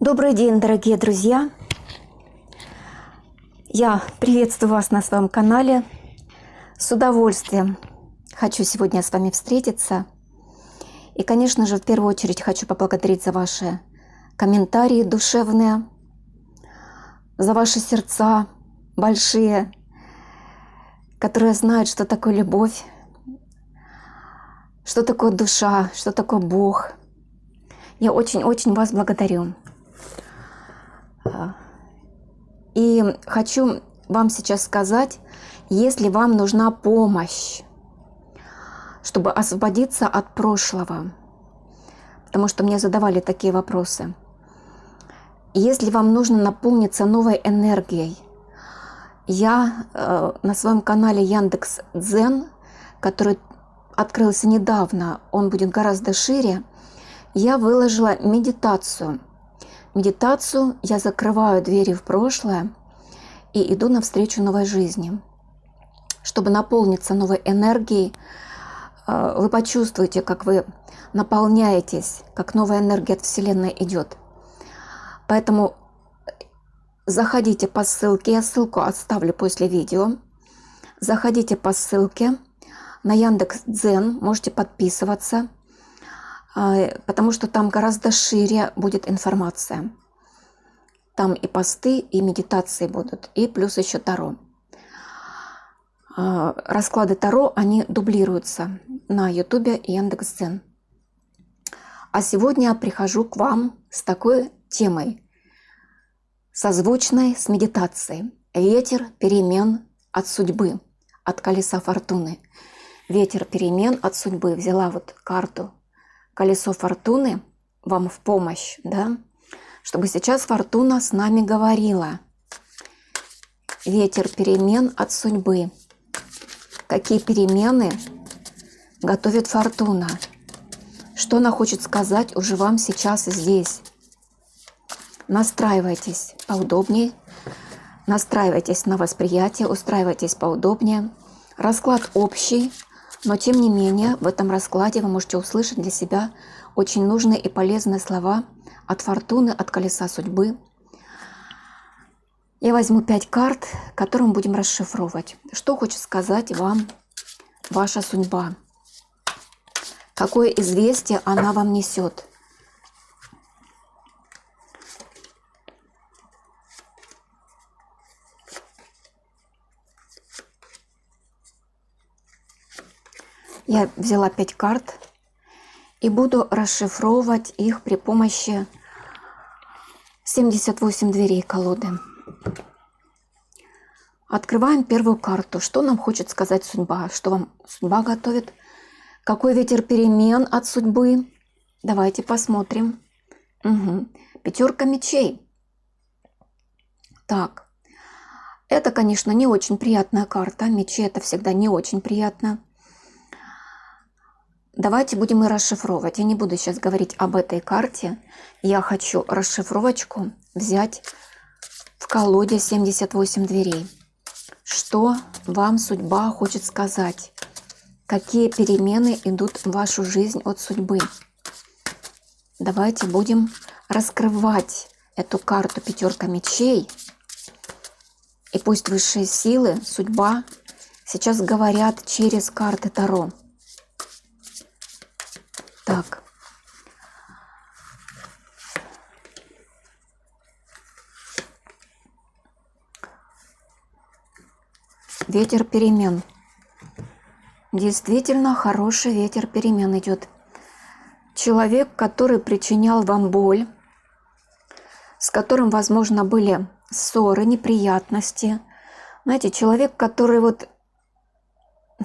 Добрый день, дорогие друзья! Я приветствую вас на своем канале. С удовольствием хочу сегодня с вами встретиться. И, конечно же, в первую очередь хочу поблагодарить за ваши комментарии душевные, за ваши сердца большие, которые знают, что такое любовь, что такое душа, что такое Бог. Я очень-очень вас благодарю. И хочу вам сейчас сказать, если вам нужна помощь, чтобы освободиться от прошлого, потому что мне задавали такие вопросы. Если вам нужно наполниться новой энергией, я на своем канале Яндекс.Дзен, который открылся недавно, он будет гораздо шире, я выложила медитацию. Медитацию я закрываю двери в прошлое и иду навстречу новой жизни. Чтобы наполниться новой энергией, вы почувствуете, как вы наполняетесь, как новая энергия от Вселенной идет. Поэтому заходите по ссылке, я ссылку оставлю после видео. Заходите по ссылке на Яндекс.Дзен, можете подписываться, потому что там гораздо шире будет информация. Там и посты, и медитации будут, и плюс еще Таро. Расклады Таро, они дублируются на Ютубе и Яндекс.Дзен. А сегодня я прихожу к вам с такой темой, созвучной с медитацией. Ветер перемен от судьбы, от колеса фортуны. Ветер перемен от судьбы. Взяла вот карту. Колесо фортуны вам в помощь, да? Чтобы сейчас фортуна с нами говорила. Ветер перемен от судьбы. Какие перемены готовит фортуна? Что она хочет сказать уже вам сейчас и здесь? Настраивайтесь поудобнее, настраивайтесь на восприятие, устраивайтесь поудобнее. Расклад общий. Но тем не менее, в этом раскладе вы можете услышать для себя очень нужные и полезные слова от фортуны, от колеса судьбы. Я возьму 5 карт, которые мы будем расшифровывать. Что хочет сказать вам ваша судьба? Какое известие она вам несет? Я взяла 5 карт и буду расшифровывать их при помощи 78 дверей колоды. Открываем первую карту. Что нам хочет сказать судьба? Что вам судьба готовит? Какой ветер перемен от судьбы? Давайте посмотрим. Угу. 5 мечей. Так. Это, конечно, не очень приятная карта. Мечи — это всегда не очень приятно. Давайте будем и расшифровывать. Я не буду сейчас говорить об этой карте. Я хочу расшифровочку взять в колоде 78 дверей. Что вам судьба хочет сказать? Какие перемены идут в вашу жизнь от судьбы? Давайте будем раскрывать эту карту 5 мечей. И пусть высшие силы, судьба сейчас говорят через карты Таро. Так. Ветер перемен. Действительно хороший ветер перемен идет. Человек, который причинял вам боль, с которым, возможно, были ссоры, неприятности. Знаете, человек, который вот,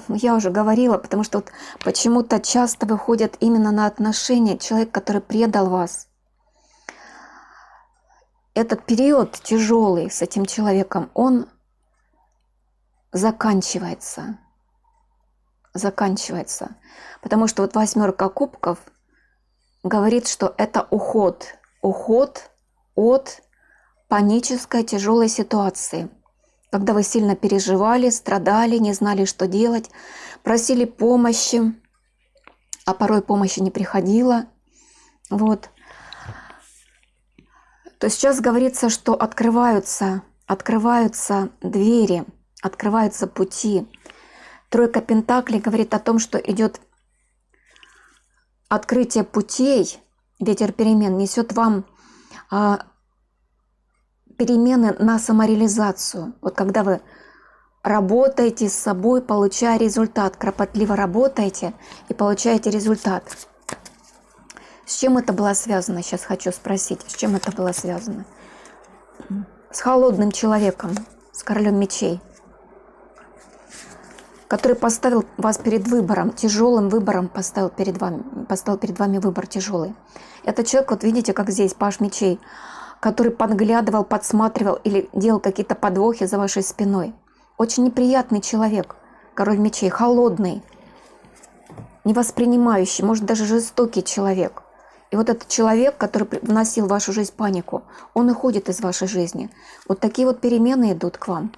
я уже говорила, потому что вот почему-то часто выходят именно на отношения. Человек, который предал вас. Этот период тяжелый с этим человеком, он заканчивается. Заканчивается. Потому что вот 8 кубков говорит, что это уход. Уход от панической тяжелой ситуации. Когда вы сильно переживали, страдали, не знали, что делать, просили помощи, а порой помощи не приходило. Вот. то сейчас говорится, что открываются двери, открываются пути. Тройка Пентаклей говорит о том, что идет открытие путей. Ветер перемен несет вам перемены на самореализацию. Вот когда вы работаете с собой, получая результат, кропотливо работаете и получаете результат. С чем это было связано? Сейчас хочу спросить, с чем это было связано? С холодным человеком, с королем мечей, который поставил вас перед выбором, тяжелым выбором поставил перед вами выбор тяжелый. Это человек, вот видите, как здесь паж мечей, который подглядывал, подсматривал или делал какие-то подвохи за вашей спиной. Очень неприятный человек, король мечей, холодный, невоспринимающий, может даже жестокий человек. И вот этот человек, который вносил в вашу жизнь панику, он уходит из вашей жизни. Вот такие вот перемены идут к вам.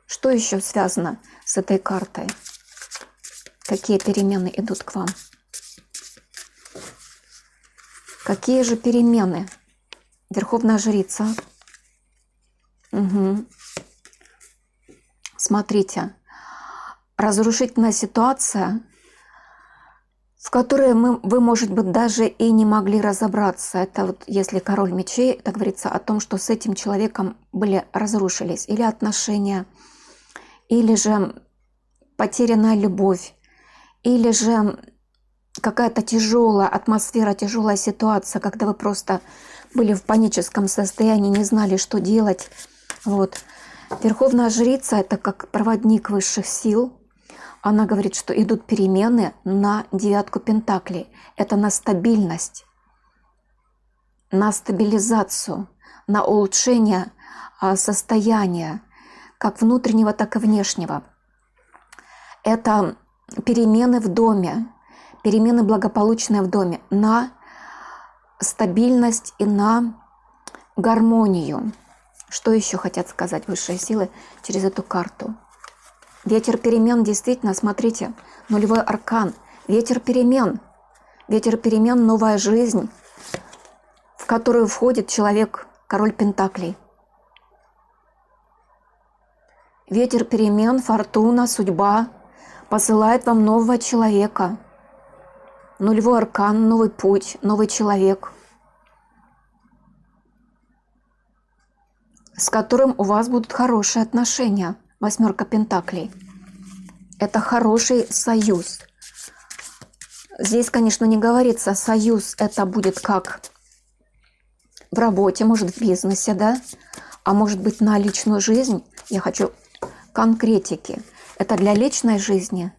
Что еще связано с этой картой? Какие перемены идут к вам? Какие же перемены? Верховная жрица. Угу. Смотрите, разрушительная ситуация, в которой вы, может быть, даже и не могли разобраться. Это вот если король мечей, это говорится о том, что с этим человеком разрушились или отношения, или же потерянная любовь, или же какая-то тяжелая атмосфера, тяжелая ситуация, когда вы просто были в паническом состоянии, не знали, что делать. Вот. Верховная жрица – это как проводник высших сил. Она говорит, что идут перемены на девятку пентаклей. Это на стабильность, на стабилизацию, на улучшение состояния, как внутреннего, так и внешнего. Это перемены в доме, перемены благополучные в доме, на стабильность и на гармонию. Что еще хотят сказать высшие силы через эту карту? Ветер перемен, действительно, смотрите, нулевой аркан. Ветер перемен, новая жизнь, в которую входит человек, король пентаклей. Ветер перемен, фортуна, судьба посылает вам нового человека. Нулевой аркан, новый путь, новый человек, с которым у вас будут хорошие отношения. Восьмерка пентаклей. Это хороший союз. Здесь, конечно, не говорится, союз это будет как в работе, может в бизнесе, да? А может быть на личную жизнь. Я хочу конкретики. Это для личной жизни.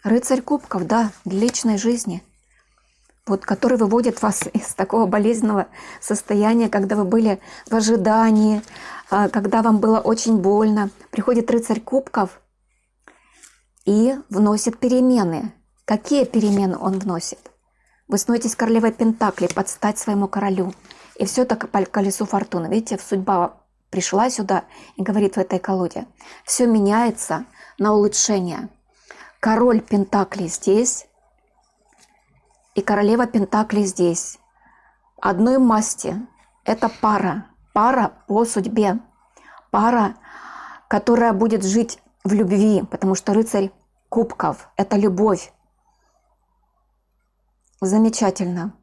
Рыцарь кубков, да, для личной жизни. Вот, который выводит вас из такого болезненного состояния, когда вы были в ожидании, когда вам было очень больно. Приходит рыцарь кубков и вносит перемены. Какие перемены он вносит? Вы становитесь королевой пентаклей, под стать своему королю. И все так по колесу фортуны. Видите, судьба пришла сюда и говорит в этой колоде. Все меняется на улучшение. Король пентаклей здесь и королева пентаклей здесь. Одной масти. Это пара. Пара по судьбе. Пара, которая будет жить в любви, потому что рыцарь кубков – это любовь. Замечательно.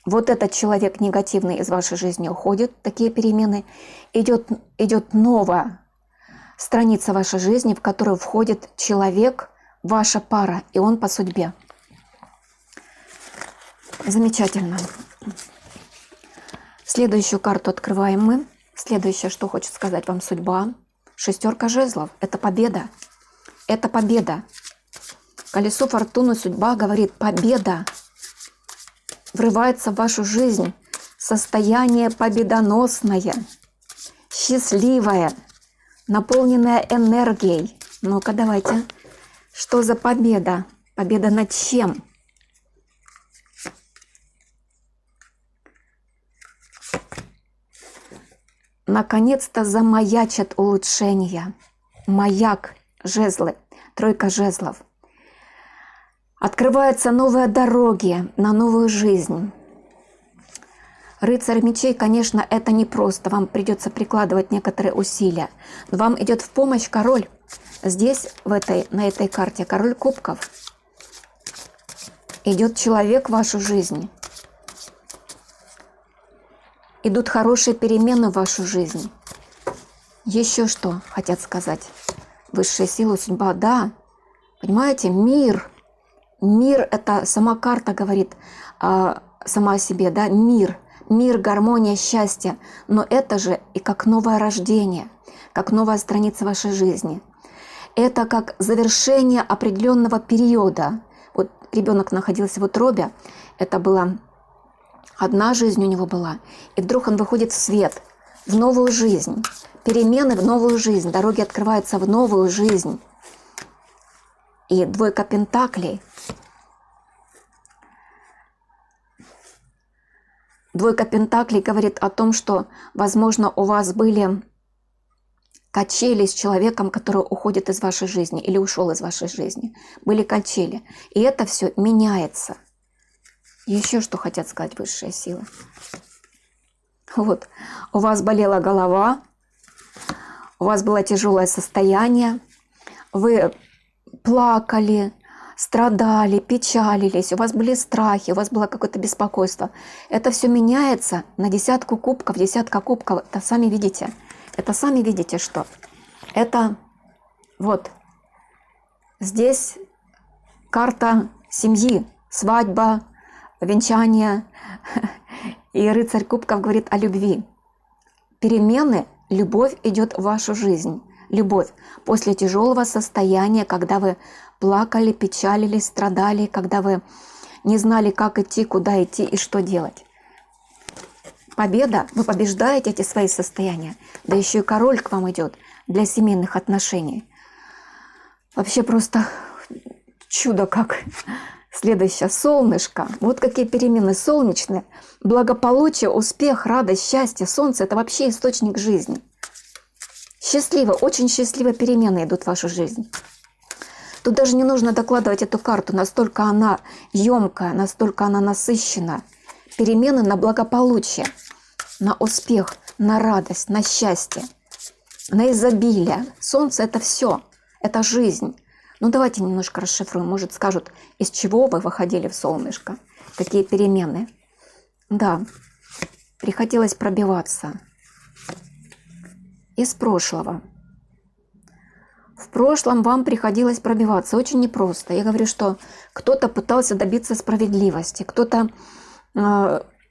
Вот этот человек негативный из вашей жизни уходит, такие перемены. Идет новая страница вашей жизни, в которую входит человек, ваша пара, и он по судьбе. Замечательно. Следующую карту открываем мы. Следующее, что хочет сказать вам судьба. Шестерка жезлов. Это победа. Это победа. Колесо фортуны, судьба говорит победа. Врывается в вашу жизнь состояние победоносное, счастливое, наполненное энергией. Ну-ка, давайте. Что за победа? Победа над чем? Наконец-то замаячат улучшения. Маяк, жезлы, тройка жезлов. Открываются новые дороги на новую жизнь. Рыцарь мечей, конечно, это непросто, вам придется прикладывать некоторые усилия. Но вам идет в помощь король. Здесь, на этой карте, король кубков. Идет человек в вашу жизнь. Идут хорошие перемены в вашу жизнь. Еще что хотят сказать? Высшая сила, судьба, да. Понимаете, мир. Мир – это сама карта говорит сама о себе, да, мир. Мир, гармония, счастье. Но это же и как новое рождение, как новая страница вашей жизни. Это как завершение определенного периода. Вот ребенок находился в утробе, это была одна жизнь у него была, и вдруг он выходит в свет, в новую жизнь. Перемены в новую жизнь, дороги открываются в новую жизнь. И двойка пентаклей. Двойка пентаклей говорит о том, что, возможно, у вас были качели с человеком, который уходит из вашей жизни или ушел из вашей жизни. Были качели. И это все меняется. Еще что хотят сказать высшие силы. Вот, у вас болела голова, у вас было тяжелое состояние, вы плакали, страдали, печалились, у вас были страхи, у вас было какое-то беспокойство. Это все меняется на десятку кубков. Десятка кубков, это сами видите. Это сами видите, что это вот здесь карта семьи, свадьба, венчание. И рыцарь кубков говорит о любви. Перемены, любовь идет в вашу жизнь. Любовь после тяжелого состояния, когда вы плакали, печалились, страдали, когда вы не знали, как идти, куда идти и что делать. Победа, вы побеждаете эти свои состояния. Да еще и король к вам идет для семейных отношений. Вообще просто чудо как. Следующее, солнышко. Вот какие перемены солнечные. Благополучие, успех, радость, счастье. Солнце – это вообще источник жизни. Счастливо, очень счастливые перемены идут в вашу жизнь. Тут даже не нужно докладывать эту карту. Настолько она емкая, настолько она насыщена. Перемены на благополучие, на успех, на радость, на счастье, на изобилие. Солнце – это все. Это жизнь. Ну, давайте немножко расшифруем. Может, скажут, из чего вы выходили в солнышко? Какие перемены? Да, приходилось пробиваться из прошлого. В прошлом вам приходилось пробиваться. Очень непросто. Я говорю, что кто-то пытался добиться справедливости, кто-то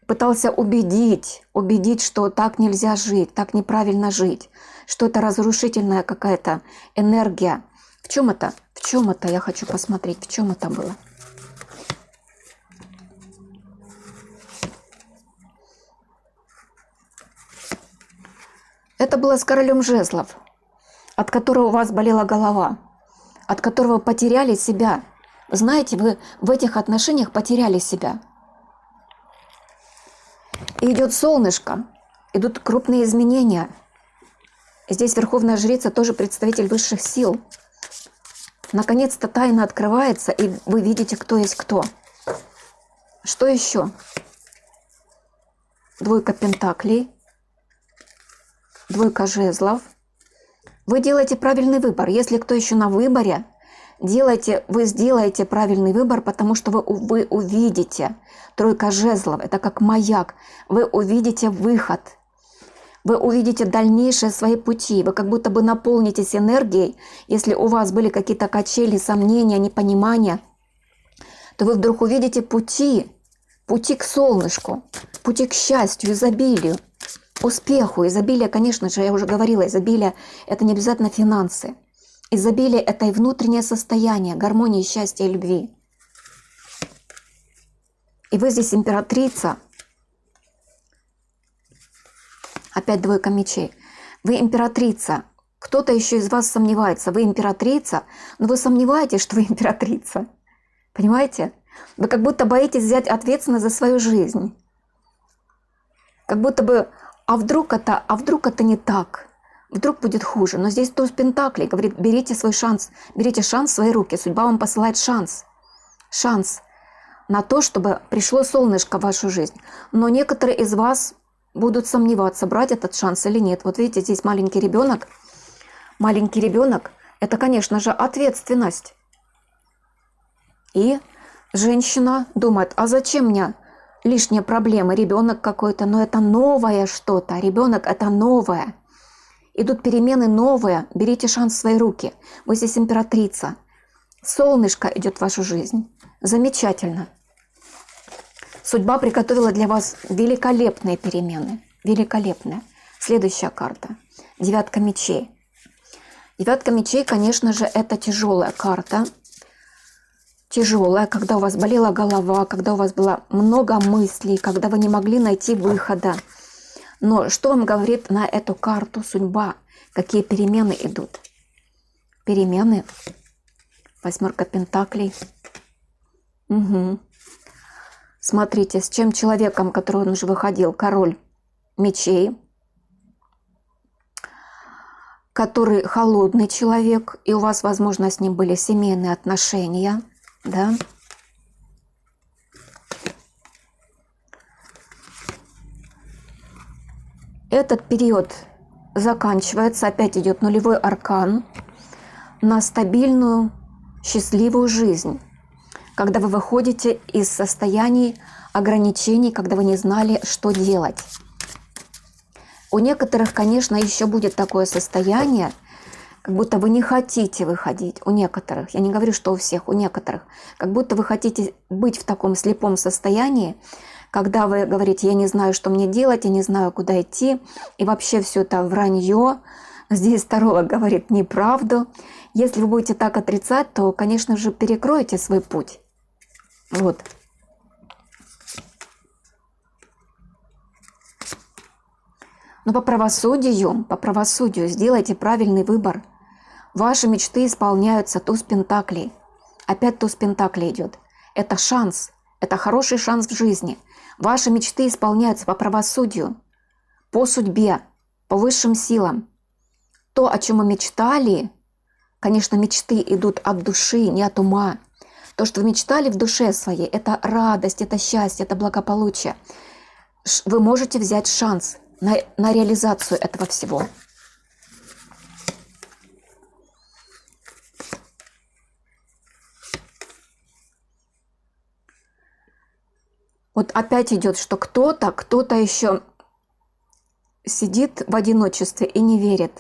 пытался убедить, что так нельзя жить, так неправильно жить, что это разрушительная какая-то энергия. В чем это? В чем это? Я хочу посмотреть, в чем это было. Это было с королем жезлов, от которого у вас болела голова, от которого вы потеряли себя. Знаете, вы в этих отношениях потеряли себя. И идет солнышко, идут крупные изменения. Здесь верховная жрица тоже представитель высших сил. Наконец-то тайна открывается, и вы видите, кто есть кто. Что еще? Двойка пентаклей, двойка жезлов. Вы делаете правильный выбор. Если кто еще на выборе, вы сделаете правильный выбор, потому что вы увидите. Тройка жезлов – это как маяк. Вы увидите выход. Вы увидите дальнейшие свои пути. Вы как будто бы наполнитесь энергией. Если у вас были какие-то качели, сомнения, непонимания, то вы вдруг увидите пути к солнышку, пути к счастью, изобилию, успеху. Изобилие, конечно же, я уже говорила, изобилие – это не обязательно финансы. Изобилие – это и внутреннее состояние, гармонии, счастья и любви. И вы здесь императрица. Опять двойка мечей. Вы императрица. Кто-то еще из вас сомневается. Вы императрица, но вы сомневаетесь, что вы императрица. Понимаете? Вы как будто боитесь взять ответственность за свою жизнь. Как будто бы, а вдруг это не так? Вдруг будет хуже. Но здесь туз пентаклей говорит, берите свой шанс. Берите шанс в свои руки. Судьба вам посылает шанс. Шанс. на то, чтобы пришло солнышко в вашу жизнь. Но некоторые из вас будут сомневаться, брать этот шанс или нет. Вот видите, здесь маленький ребенок. Маленький ребенок – это, конечно же, ответственность. И женщина думает, а зачем мне лишние проблемы, ребенок какой-то, но это новое что-то, ребенок – это новое. Идут перемены новые, берите шанс в свои руки. Вы здесь императрица. Солнышко идет в вашу жизнь. Замечательно. Судьба приготовила для вас великолепные перемены. Великолепные. Следующая карта. Девятка мечей. Девятка мечей, конечно же, это тяжелая карта. Тяжелая, когда у вас болела голова, когда у вас было много мыслей, когда вы не могли найти выхода. Но что вам говорит на эту карту судьба? Какие перемены идут? Перемены. Восьмерка пентаклей. Угу. Смотрите, с чем человеком, который он уже выходил, король мечей, который холодный человек, и у вас, возможно, с ним были семейные отношения, да? Этот период заканчивается, опять идет нулевой аркан на стабильную, счастливую жизнь, когда вы выходите из состояний ограничений, когда вы не знали, что делать. У некоторых, конечно, еще будет такое состояние, как будто вы не хотите выходить. У некоторых, я не говорю, что у всех, у некоторых, как будто вы хотите быть в таком слепом состоянии, когда вы говорите, я не знаю, что мне делать, я не знаю, куда идти, и вообще все это вранье. Здесь таролог говорит неправду. Если вы будете так отрицать, то, конечно же, перекроете свой путь. Вот. Но по правосудию сделайте правильный выбор. Ваши мечты исполняются, туз пентаклей. Опять туз пентаклей идет. Это шанс, это хороший шанс в жизни. Ваши мечты исполняются по правосудию, по судьбе, по высшим силам. То, о чем мы мечтали, конечно, мечты идут от души, не от ума. То, что вы мечтали в душе своей, это радость, это счастье, это благополучие. Вы можете взять шанс на реализацию этого всего. Вот опять идет, что кто-то еще сидит в одиночестве и не верит.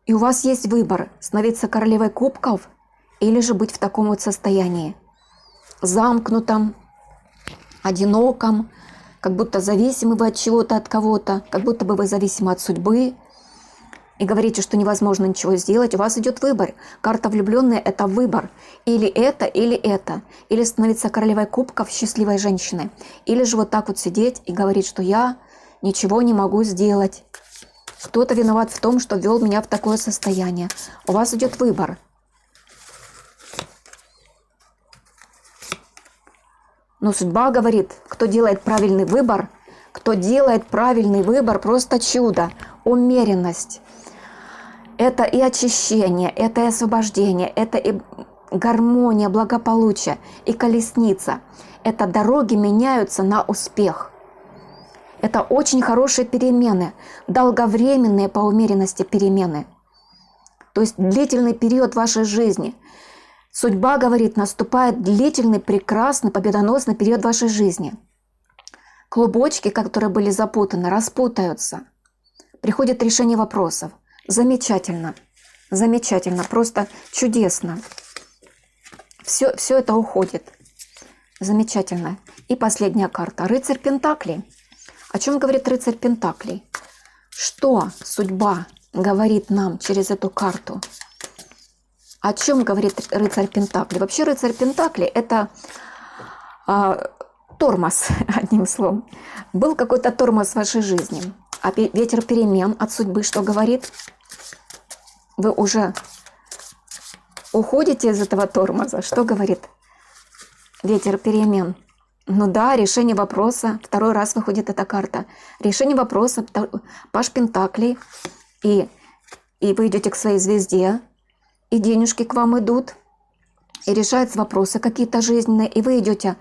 И у вас есть выбор: становиться королевой кубков или же быть в таком вот состоянии, замкнутом, одиноком, как будто зависимы вы от чего-то, от кого-то, как будто бы вы зависимы от судьбы, и говорите, что невозможно ничего сделать. У вас идет выбор. Карта влюбленные – это выбор. Или это, или это. Или становиться королевой кубков, счастливой женщиной. Или же вот так вот сидеть и говорить, что я ничего не могу сделать. Кто-то виноват в том, что ввел меня в такое состояние. У вас идет выбор. Но судьба говорит, кто делает правильный выбор, просто чудо, умеренность. Это и очищение, это и освобождение, это и гармония, благополучие, и колесница. Это дороги меняются на успех. Это очень хорошие перемены, долговременные по умеренности перемены. То есть длительный период вашей жизни. Судьба говорит, наступает длительный, прекрасный, победоносный период вашей жизни. Клубочки, которые были запутаны, распутаются. Приходит решение вопросов. Замечательно. Замечательно. Просто чудесно. Все это уходит. Замечательно. И последняя карта. Рыцарь Пентаклей. О чем говорит рыцарь Пентаклей? Что судьба говорит нам через эту карту? О чем говорит рыцарь Пентаклей? Вообще рыцарь Пентаклей – это тормоз, одним словом. Был какой-то тормоз в вашей жизни. А ветер перемен от судьбы что говорит? Вы уже уходите из этого тормоза. Что говорит ветер перемен? Ну да, решение вопроса. Второй раз выходит эта карта. Решение вопроса, паж Пентаклей. И вы идете к своей звезде. И денежки к вам идут. и решаются вопросы какие-то жизненные, и вы идете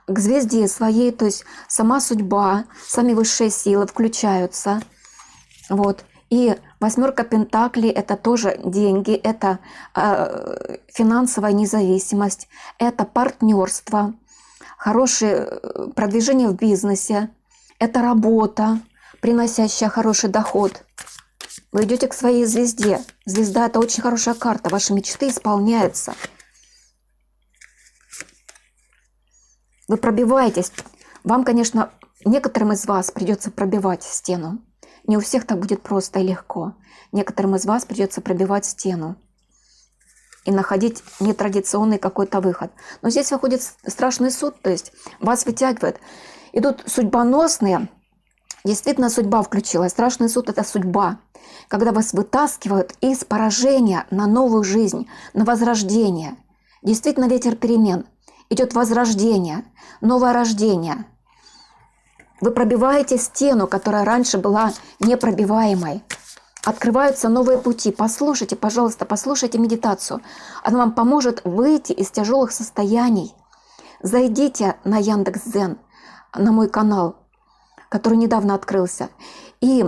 к звезде своей, то есть сама судьба, сами высшие силы включаются. Вот. И восьмерка пентаклей – это тоже деньги, это финансовая независимость, это партнерство, хорошее продвижение в бизнесе, это работа, приносящая хороший доход. Вы идете к своей звезде. Звезда – это очень хорошая карта, ваши мечты исполняются. Вы пробиваетесь. Вам, конечно, некоторым из вас придется пробивать стену. Не у всех так будет просто и легко. Некоторым из вас придется пробивать стену и находить нетрадиционный какой-то выход. Но здесь выходит страшный суд, то есть вас вытягивает. Идут судьбоносные. Действительно, судьба включилась. Страшный суд – это судьба. Когда вас вытаскивают из поражения на новую жизнь, на возрождение. Действительно, ветер перемен. Идет возрождение, новое рождение. Вы пробиваете стену, которая раньше была непробиваемой. Открываются новые пути. Послушайте, пожалуйста, послушайте медитацию. Она вам поможет выйти из тяжелых состояний. Зайдите на Яндекс.Дзен, на мой канал, который недавно открылся, и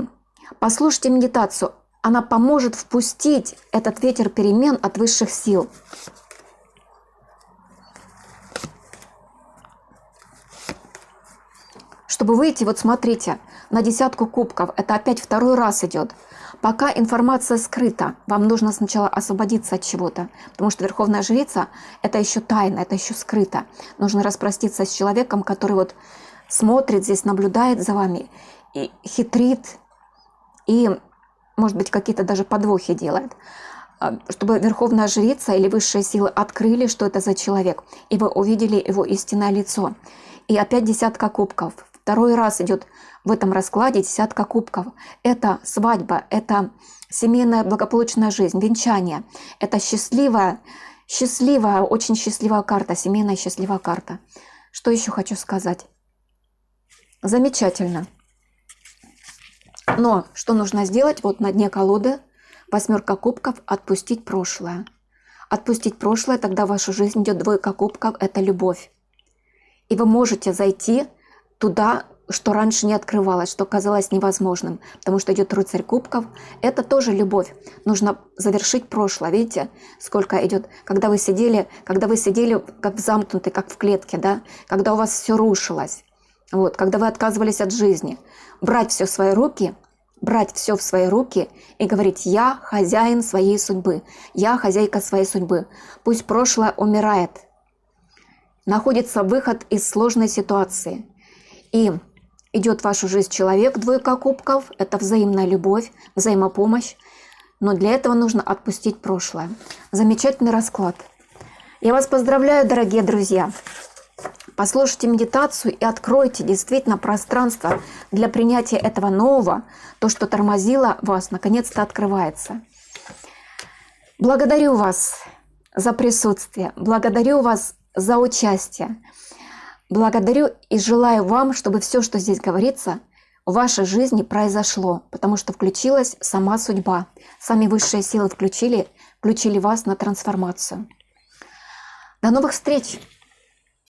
послушайте медитацию. Она поможет впустить этот ветер перемен от высших сил. Чтобы выйти, вот смотрите, на 10 кубков, это опять второй раз идет. Пока информация скрыта, вам нужно сначала освободиться от чего-то, потому что Верховная Жрица – это еще тайна, это еще скрыто. Нужно распроститься с человеком, который вот смотрит здесь, наблюдает за вами, и хитрит, и, может быть, какие-то даже подвохи делает. Чтобы Верховная Жрица или высшие силы открыли, что это за человек, и вы увидели его истинное лицо. И опять 10 кубков. Второй раз идет в этом раскладе 10 кубков. Это свадьба, это семейная благополучная жизнь, венчание. Это счастливая, очень счастливая карта, семейная счастливая карта. Что еще хочу сказать? Замечательно. Но что нужно сделать? Вот на дне колоды восьмерка кубков – отпустить прошлое. Отпустить прошлое, тогда в вашу жизнь идет 2 кубков – это любовь. И вы можете зайти туда, что раньше не открывалось, что казалось невозможным, потому что идет рыцарь кубков. Это тоже любовь. Нужно завершить прошлое. Видите, сколько идет? Когда вы сидели как в замкнутой, как в клетке, да? Когда у вас все рушилось, вот, когда вы отказывались от жизни, брать все в свои руки и говорить: я хозяин своей судьбы, я хозяйка своей судьбы. Пусть прошлое умирает. Находится выход из сложной ситуации. И идет в вашу жизнь человек, 2 кубков, это взаимная любовь, взаимопомощь. Но для этого нужно отпустить прошлое. Замечательный расклад. Я вас поздравляю, дорогие друзья. Послушайте медитацию и откройте действительно пространство для принятия этого нового. То, что тормозило вас, наконец-то открывается. Благодарю вас за присутствие. Благодарю вас за участие. Благодарю и желаю вам, чтобы все, что здесь говорится, в вашей жизни произошло, потому что включилась сама судьба. Сами высшие силы включили вас на трансформацию. До новых встреч!